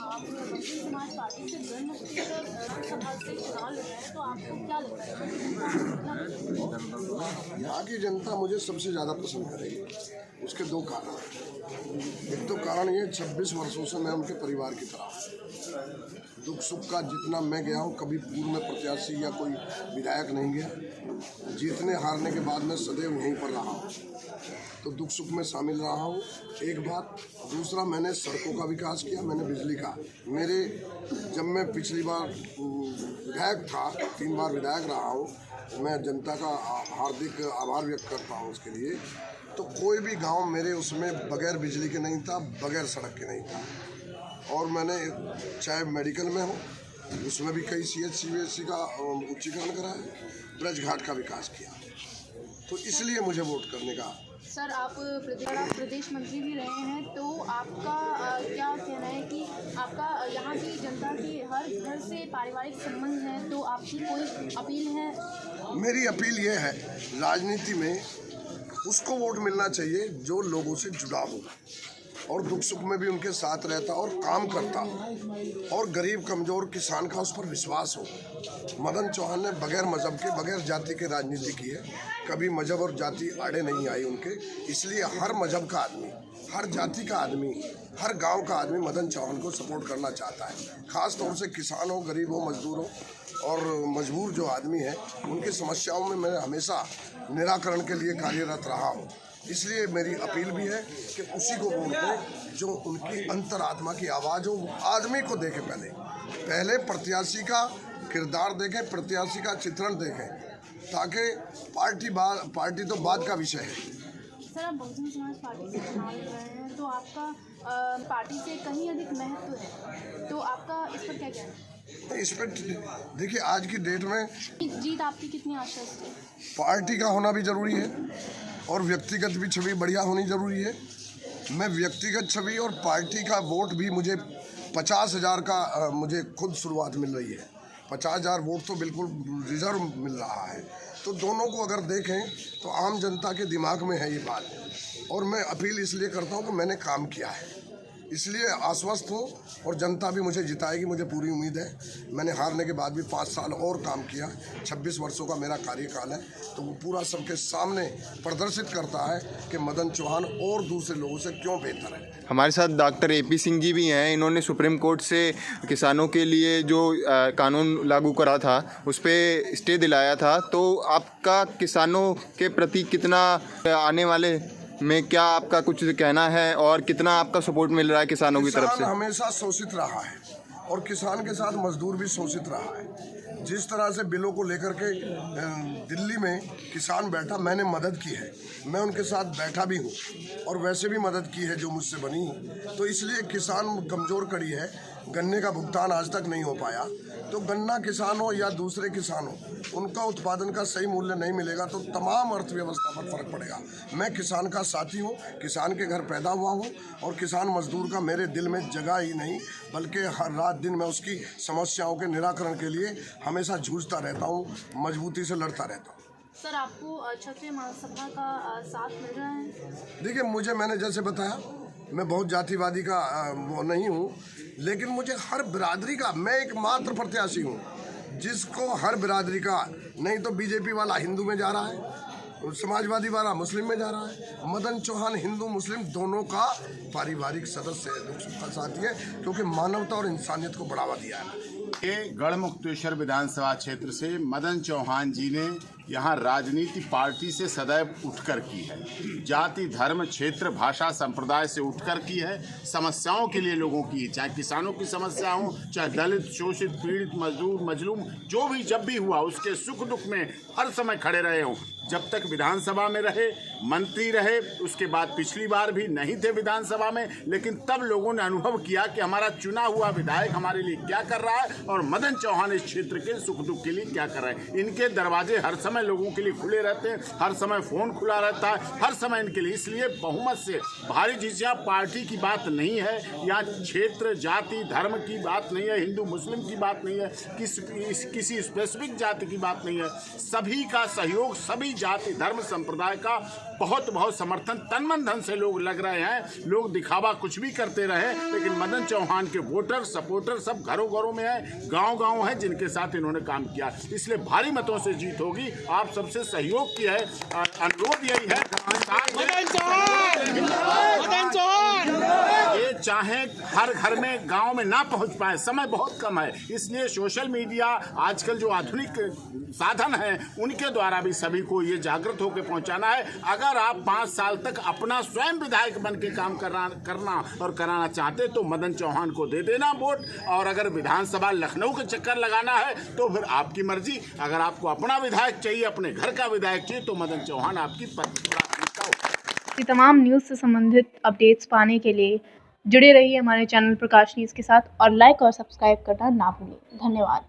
आप बहुजन समाज पार्टी से गण मुक्ति सभा से चुनाव लड़ रहे हैं, तो आपको क्या लगता है? यहाँ की जनता मुझे सबसे ज़्यादा पसंद करेगी। उसके दो कारण हैं। एक तो कारण ये 26 वर्षों से मैं उनके परिवार की तरह हूँ। दुख सुख का जितना मैं गया हूँ, कभी पूर्व में प्रत्याशी या कोई विधायक नहीं गया। जीतने हारने के बाद मैं सदैव यहीं पर रहा हूँ, तो दुख सुख में शामिल रहा हूँ। एक बात। दूसरा, मैंने सड़कों का विकास किया, मैंने बिजली का। जब मैं पिछली बार विधायक था, 3 बार विधायक रहा हूँ, मैं जनता का हार्दिक आभार व्यक्त करता हूँ उसके लिए। तो कोई भी गांव मेरे उसमें बगैर बिजली के नहीं था, बगैर सड़क के नहीं था। और मैंने चाहे मेडिकल में हो, उसमें भी कई CHCVSC का उच्चीकरण कराया, ब्रज घाट का विकास किया। तो इसलिए मुझे वोट करने का। सर, आप प्रदेश मंत्री भी रहे हैं, तो आपका क्या कहना है कि आपका यहाँ की जनता की हर घर से पारिवारिक संबंध है, तो आपकी कोई अपील है? मेरी अपील ये है, राजनीति में उसको वोट मिलना चाहिए जो लोगों से जुड़ा हो और दुख सुख में भी उनके साथ रहता और काम करता हो, और गरीब कमजोर किसान का उस पर विश्वास हो। मदन चौहान ने बगैर मजहब के, बगैर जाति के राजनीति की है। कभी मजहब और जाति आड़े नहीं आई उनके। इसलिए हर मजहब का आदमी, हर जाति का आदमी, हर गांव का आदमी मदन चौहान को सपोर्ट करना चाहता है। खास तौर से किसान हो, गरीब हो, मजदूर हो और मजबूर जो आदमी है, उनकी समस्याओं में मैं हमेशा निराकरण के लिए कार्यरत रहा हूँ। इसलिए मेरी अपील भी है कि उसी को वोट दें जो उनकी अंतरात्मा की आवाज़ हो। आदमी को देखें, पहले प्रत्याशी का किरदार देखें, प्रत्याशी का चित्रण देखें, ताकि पार्टी तो बाद का विषय है। सर, आप बहुजन समाज पार्टी से चुनाव लड़ रहे हैं, तो आपका पार्टी से कहीं अधिक महत्व है, तो आपका इस पर क्या कहना है? इस पर देखिए, आज की डेट में जीत आपकी कितनी आश्वस्त है? पार्टी का होना भी जरूरी है और व्यक्तिगत भी छवि बढ़िया होनी जरूरी है। मैं व्यक्तिगत छवि और पार्टी का वोट भी, मुझे 50,000 का मुझे खुद शुरुआत मिल रही है। 50,000 वोट तो बिल्कुल रिजर्व मिल रहा है। तो दोनों को अगर देखें तो आम जनता के दिमाग में है ये बात। और मैं अपील इसलिए करता हूँ कि मैंने काम किया है, इसलिए आश्वस्त हूँ और जनता भी मुझे जिताएगी, मुझे पूरी उम्मीद है। मैंने हारने के बाद भी 5 साल और काम किया। 26 वर्षों का मेरा कार्यकाल है, तो वो पूरा सबके सामने प्रदर्शित करता है कि मदन चौहान और दूसरे लोगों से क्यों बेहतर है। हमारे साथ डॉक्टर AP सिंह जी भी हैं। इन्होंने सुप्रीम कोर्ट से किसानों के लिए जो कानून लागू करा था, उस पर स्टे दिलाया था। तो आपका किसानों के प्रति कितना आने वाले में क्या आपका कुछ कहना है और कितना आपका सपोर्ट मिल रहा है किसानों की तरफ से? किसान हमेशा शोषित रहा है और किसान के साथ मजदूर भी शोषित रहा है। जिस तरह से बिलों को लेकर के दिल्ली में किसान बैठा, मैंने मदद की है, मैं उनके साथ बैठा भी हूँ और वैसे भी मदद की है जो मुझसे बनी। तो इसलिए किसान कमज़ोर कड़ी है, गन्ने का भुगतान आज तक नहीं हो पाया। तो गन्ना किसान हो या दूसरे किसान हो, उनका उत्पादन का सही मूल्य नहीं मिलेगा तो तमाम अर्थव्यवस्था पर फर्क पड़ेगा। मैं किसान का साथी हूँ, किसान के घर पैदा हुआ हूँ और किसान मजदूर का मेरे दिल में जगह ही नहीं, बल्कि हर रात दिन मैं उसकी समस्याओं के निराकरण के लिए हमेशा जूझता रहता हूँ, मजबूती से लड़ता रहता हूँ। सर, आपको क्षत्रिय महासभा का साथ मिल रहा है? देखिए, मैंने जैसे बताया, मैं बहुत जातिवादी का वो नहीं हूँ, लेकिन मुझे हर बिरादरी का, मैं एकमात्र प्रत्याशी हूँ जिसको हर बिरादरी का, नहीं तो बीजेपी वाला हिंदू में जा रहा है, समाजवादी वाला मुस्लिम में जा रहा है। मदन चौहान हिंदू मुस्लिम दोनों का पारिवारिक सदस्य है, दुख सुख का साथी है, क्योंकि मानवता और इंसानियत को बढ़ावा दिया है। ये गढ़मुक्तेश्वर विधानसभा क्षेत्र से मदन चौहान जी ने यहाँ राजनीति पार्टी से सदैव उठकर की है। जाति, धर्म, क्षेत्र, भाषा, संप्रदाय से उठकर की है। समस्याओं के लिए लोगों की, चाहे किसानों की समस्या हो, चाहे दलित, शोषित, पीड़ित, मजदूर, मजलूम, जो भी जब भी हुआ उसके सुख दुख में हर समय खड़े रहे हों। जब तक विधानसभा में रहे, मंत्री रहे, उसके बाद पिछली बार भी नहीं थे विधानसभा में, लेकिन तब लोगों ने अनुभव किया कि हमारा चुना हुआ विधायक हमारे लिए क्या कर रहा है और मदन चौहान इस क्षेत्र के सुख दुख के लिए क्या कर रहे हैं। इनके दरवाजे हर समय लोगों के लिए खुले रहते हैं, हर समय फ़ोन खुला रहता है, हर समय इनके लिए। इसलिए बहुमत से भारी जिसिया पार्टी की बात नहीं है, यहाँ क्षेत्र, जाति, धर्म की बात नहीं है, हिंदू मुस्लिम की बात नहीं है, किसी स्पेसिफिक जाति की बात नहीं है। सभी का सहयोग, सभी जाति, धर्म, संप्रदाय का बहुत बहुत समर्थन तन मन धन से लोग लग रहे हैं। लोग दिखावा कुछ भी करते रहे, लेकिन मदन चौहान के वोटर सपोर्टर सब घरों घरों में है, गांव गांव है, जिनके साथ इन्होंने काम किया। इसलिए भारी मतों से जीत होगी। आप सबसे सहयोग की है, अनुरोध यही है ये चाहे हर घर में गांव में ना पहुंच पाए, समय बहुत कम है, इसलिए सोशल मीडिया आजकल जो आधुनिक साधन है उनके द्वारा भी सभी को ये जागृत होकर पहुंचाना है। अगर आप 5 साल तक अपना स्वयं विधायक बन के काम करना और कराना चाहते तो मदन चौहान को दे देना वोट, और अगर विधानसभा लखनऊ के चक्कर लगाना है तो फिर आपकी मर्जी। अगर आपको अपना विधायक चाहिए, अपने घर का विधायक चाहिए, तो मदन चौहान आपकी प्राथमिकता हो। तमाम न्यूज़ से संबंधित अपडेट्स पाने के लिए जुड़े रहिए हमारे चैनल प्रकाश न्यूज़ के साथ और लाइक और सब्सक्राइब करना ना भूलें। धन्यवाद।